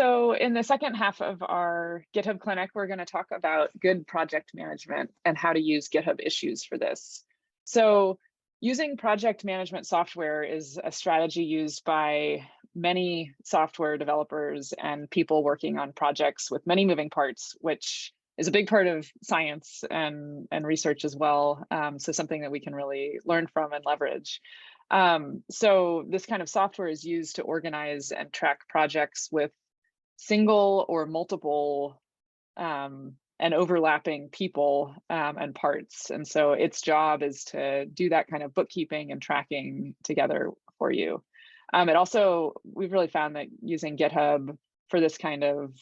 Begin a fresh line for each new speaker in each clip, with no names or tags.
So in the second half of our GitHub Clinic, we're going to talk about good project management and how to use GitHub Issues for this. So using project management software is a strategy used by many software developers and people working on projects with many moving parts, which is a big part of science and research as well. So something that we can really learn from and leverage. So this kind of software is used to organize and track projects with single or multiple and overlapping people and parts. And so its job is to do that kind of bookkeeping and tracking together for you. It also, we've really found that using GitHub for this kind of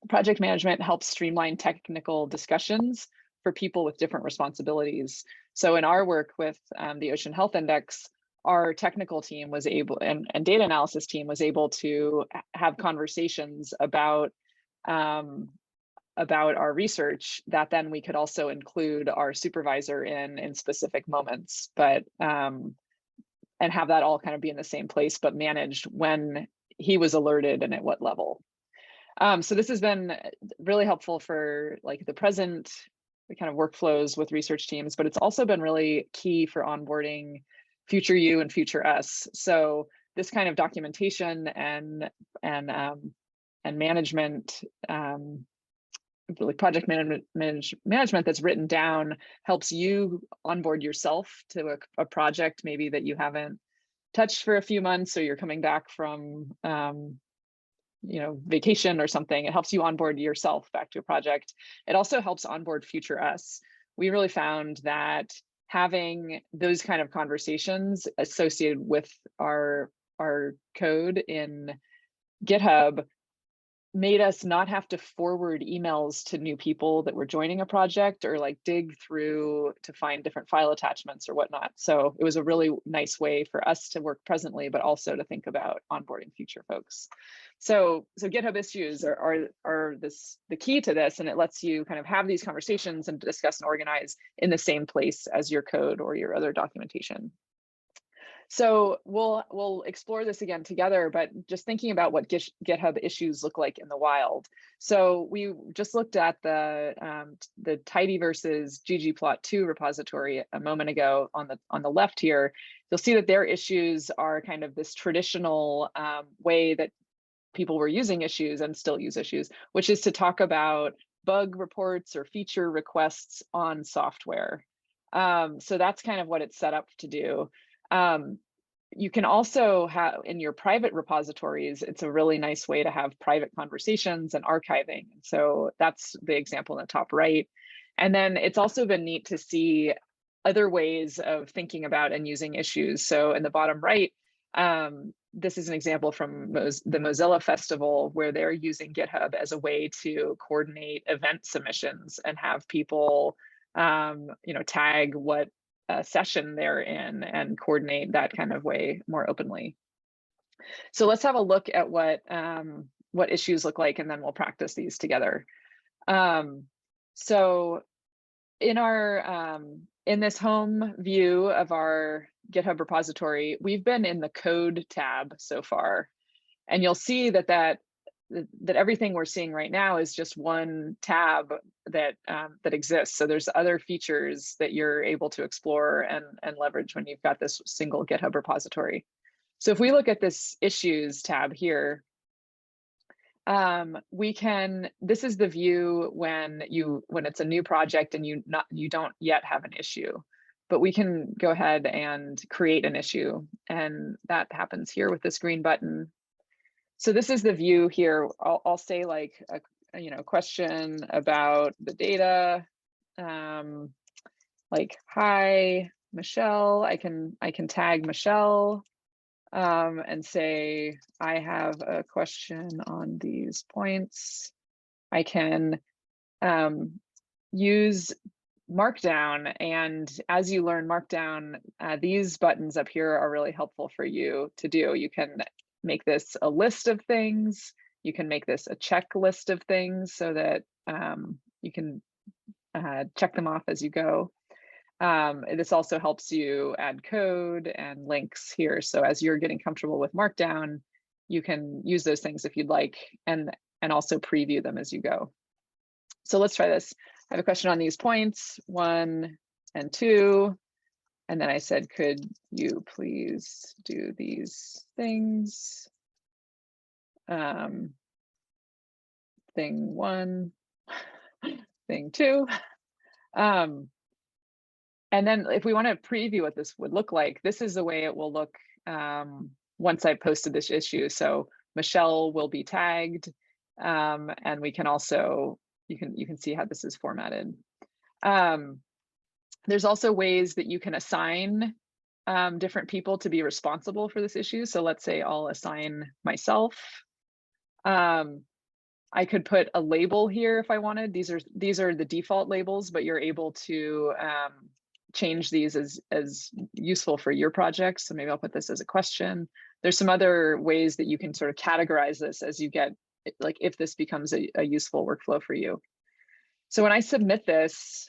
project management helps streamline technical discussions for people with different responsibilities. So in our work with the Ocean Health Index, our technical team was able, and data analysis team was able to have conversations about our research that then we could also include our supervisor in specific moments, but and have that all kind of be in the same place, but managed when he was alerted and at what level. So this has been really helpful for like the present kind of workflows with research teams, but it's also been really key for onboarding future you and future us. So this kind of documentation and management, really project management that's written down helps you onboard yourself to a project maybe that you haven't touched for a few months, or you're coming back from vacation or something. It helps you onboard yourself back to a project. It also helps onboard future us. We really found that having those kind of conversations associated with our code in GitHub made us not have to forward emails to new people that were joining a project or like dig through to find different file attachments or whatnot. So it was a really nice way for us to work presently, but also to think about onboarding future folks. So GitHub Issues are the key to this, and it lets you kind of have these conversations and discuss and organize in the same place as your code or your other documentation. So we'll explore this again together, but just thinking about what GitHub Issues look like in the wild. So we just looked at the tidyverse ggplot2 repository a moment ago on the left here. You'll see that their issues are kind of this traditional way that people were using issues and still use issues, which is to talk about bug reports or feature requests on software. So that's kind of what it's set up to do. You can also have in your private repositories, it's a really nice way to have private conversations and archiving. So that's the example in the top right. And then it's also been neat to see other ways of thinking about and using issues. So in the bottom right, this is an example from the Mozilla Festival where they're using GitHub as a way to coordinate event submissions and have people tag what session they're in and coordinate that kind of way more openly. So let's have a look at what issues look like, and then we'll practice these together. So in our in this home view of our GitHub repository, we've been in the code tab so far, and you'll see that everything we're seeing right now is just one tab that exists. So there's other features that you're able to explore and leverage when you've got this single GitHub repository. So if we look at this issues tab here, this is the view when it's a new project and you don't yet have an issue, but we can go ahead and create an issue, and that happens here with this green button. So this is the view here. I'll say like a question about the data, like, hi, Michelle. I can tag Michelle and say, I have a question on these points. I can use Markdown, and as you learn Markdown, these buttons up here are really helpful for you to do. You can make this a list of things. You can make this a checklist of things so that you can check them off as you go. This also helps you add code and links here. So as you're getting comfortable with Markdown, you can use those things if you'd like, and also preview them as you go. So let's try this. I have a question on these points, 1 and 2. And then I said, could you please do these things? Thing 1, thing 2. And then if we want to preview what this would look like, this is the way it will look once I posted this issue. So Michelle will be tagged, and we can also, you can see how this is formatted. There's also ways that you can assign different people to be responsible for this issue. So let's say I'll assign myself. I could put a label here if I wanted. These are the default labels, but you're able to change these as useful for your project. So maybe I'll put this as a question. There's some other ways that you can sort of categorize this as you get, like if this becomes a useful workflow for you. So when I submit this,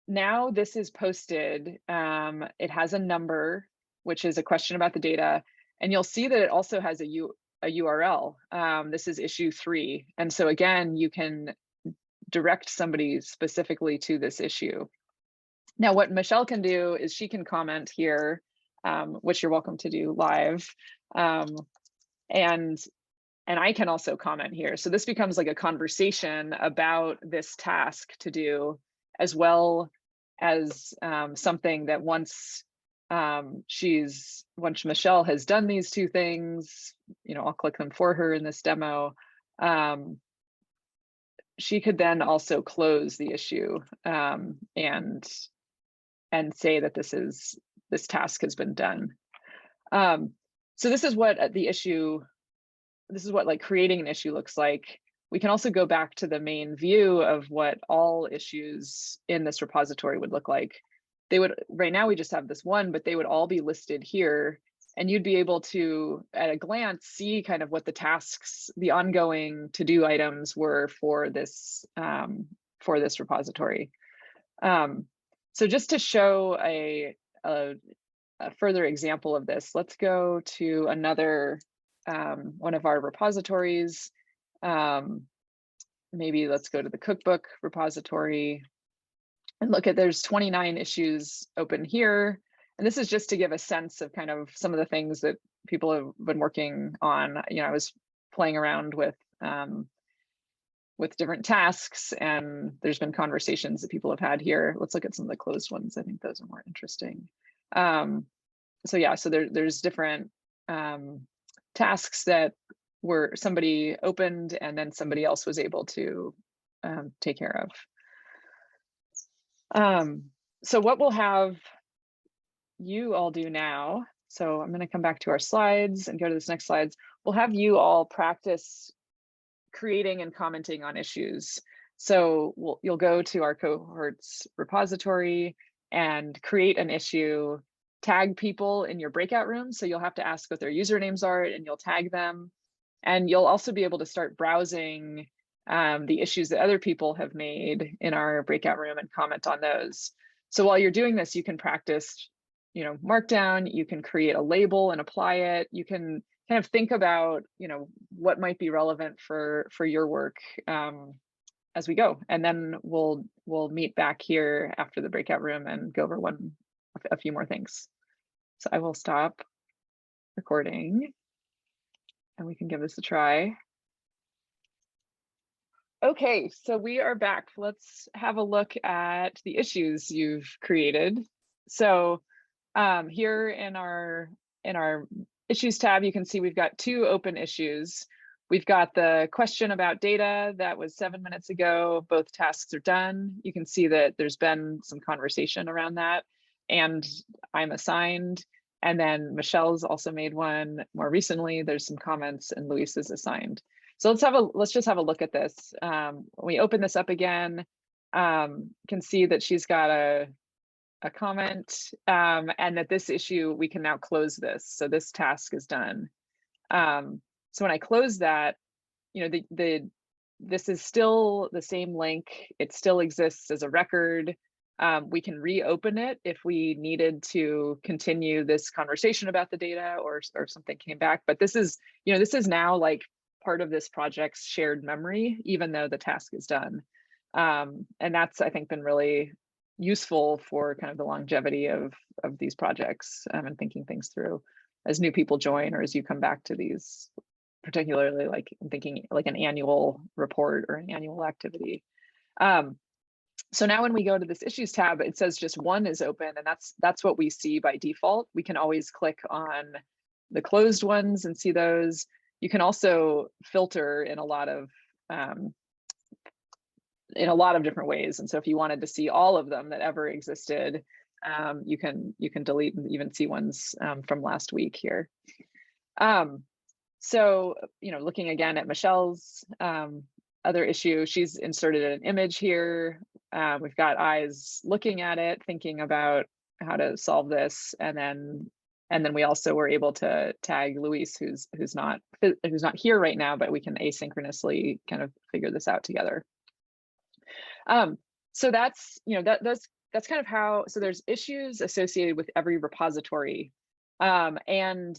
now this is posted. It has a number, which is a question about the data. And you'll see that it also has a URL. This is issue 3. And so again, you can direct somebody specifically to this issue. Now, what Michelle can do is she can comment here, which you're welcome to do live. And I can also comment here. So this becomes like a conversation about this task to do, as well as something that once Michelle has done these 2 things, I'll click them for her in this demo. She could then also close the issue and say that this task has been done. So this is what like creating an issue looks like. We can also go back to the main view of what all issues in this repository would look like. Right now we just have this one, but they would all be listed here, and you'd be able to, at a glance, see kind of what the tasks, the ongoing to-do items were for this repository. So just to show a further example of this, let's go to another one of our repositories. Maybe let's go to the cookbook repository and look at, there's 29 issues open here. And this is just to give a sense of kind of some of the things that people have been working on. I was playing around with different tasks, and there's been conversations that people have had here. Let's look at some of the closed ones. I think those are more interesting. So yeah, so there's different tasks that were somebody opened and then somebody else was able to take care of. So what we'll have you all do now, so I'm going to come back to our slides and go to this next slides. We'll have you all practice creating and commenting on issues. So you'll go to our cohorts repository and create an issue, tag people in your breakout room. So you'll have to ask what their usernames are and you'll tag them. And you'll also be able to start browsing the issues that other people have made in our breakout room and comment on those. So while you're doing this, you can practice, Markdown, you can create a label and apply it. You can kind of think about, what might be relevant for your work as we go. And then we'll meet back here after the breakout room and go over a few more things. So I will stop recording and we can give this a try. Okay, so we are back. Let's have a look at the issues you've created. So here in our issues tab, you can see we've got 2 open issues. We've got the question about data that was 7 minutes ago. Both tasks are done. You can see that there's been some conversation around that, and I'm assigned. And then Michelle's also made one more recently. There's some comments, and Luis is assigned. So let's just have a look at this. When we open this up again, can see that she's got a comment, and that this issue, we can now close this. So this task is done. So when I close that, this is still the same link. It still exists as a record. We can reopen it if we needed to continue this conversation about the data or something came back. But this is, this is now like part of this project's shared memory, even though the task is done. And that's, I think, been really useful for kind of the longevity of these projects and thinking things through as new people join or as you come back to these, particularly like I'm thinking like an annual report or an annual activity. So now when we go to this issues tab, it says just one is open, and that's what we see by default. We can always click on the closed ones and see those. You can also filter in a lot of different ways. And so if you wanted to see all of them that ever existed, you can delete and even see ones from last week here. So, looking again at Michelle's other issue, she's inserted an image here. We've got eyes looking at it, thinking about how to solve this, and then we also were able to tag Luis, who's not here right now, but we can asynchronously kind of figure this out together. So that's that's kind of how. So there's issues associated with every repository, and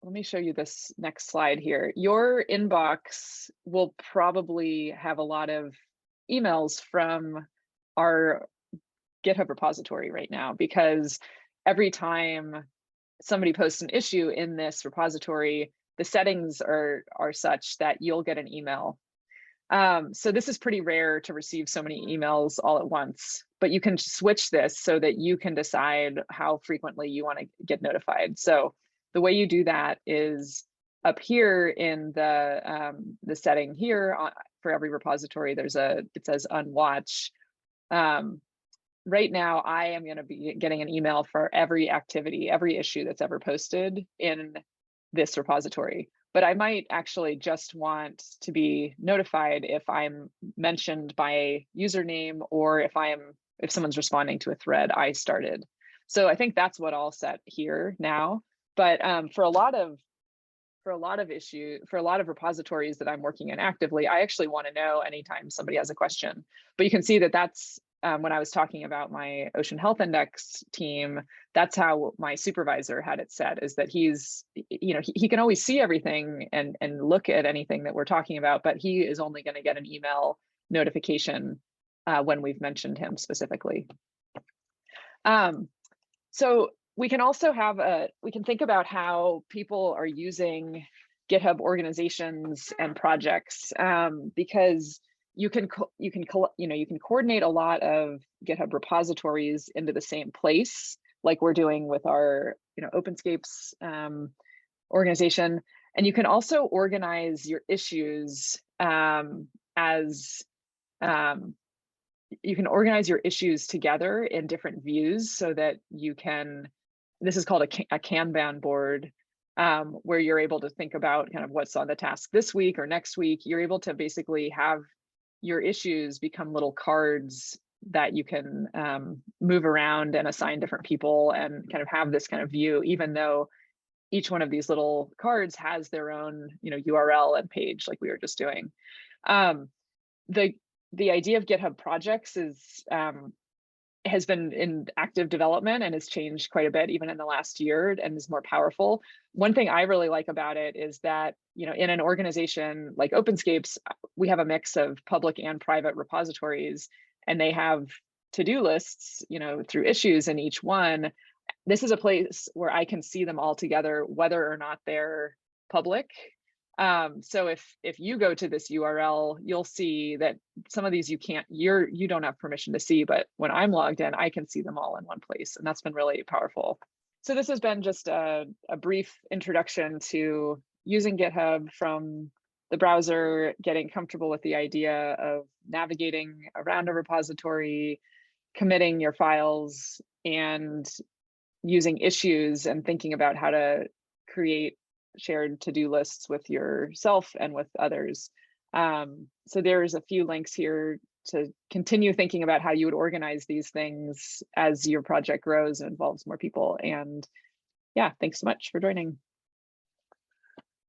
let me show you this next slide here. Your inbox will probably have a lot of emails from our GitHub repository right now, because every time somebody posts an issue in this repository, the settings are such that you'll get an email. So this is pretty rare to receive so many emails all at once, but you can switch this so that you can decide how frequently you want to get notified. So the way you do that is up here in the setting here for every repository, it says unwatch. Right now, I am going to be getting an email for every activity, every issue that's ever posted in this repository. But I might actually just want to be notified if I'm mentioned by a username or if someone's responding to a thread I started. So I think that's what I'll set here now. But for a lot of repositories that I'm working in actively, I actually want to know anytime somebody has a question. But you can see that that's when I was talking about my Ocean Health Index team, that's how my supervisor had it set, is that he's, he can always see everything and look at anything that we're talking about, but he is only going to get an email notification when we've mentioned him specifically. So we can also we can think about how people are using GitHub organizations and projects, because you can coordinate a lot of GitHub repositories into the same place, like we're doing with our Openscapes organization, and you can also organize your issues you can organize your issues together in different views so that you can. This is called a Kanban board, where you're able to think about kind of what's on the task this week or next week. You're able to basically have your issues become little cards that you can move around and assign different people and kind of have this kind of view, even though each one of these little cards has their own URL and page, like we were just doing. The idea of GitHub projects has been in active development and has changed quite a bit even in the last year and is more powerful. One thing I really like about it is that, in an organization like Openscapes, we have a mix of public and private repositories, and they have to-do lists, through issues in each one. This is a place where I can see them all together, whether or not they're public. So if you go to this URL, you'll see that some of these you don't have permission to see, but when I'm logged in, I can see them all in one place, and that's been really powerful. So this has been just a brief introduction to using GitHub from the browser, getting comfortable with the idea of navigating around a repository, committing your files, and using issues and thinking about how to create shared to-do lists with yourself and with others. So there's a few links here to continue thinking about how you would organize these things as your project grows and involves more people. And yeah, thanks so much for joining.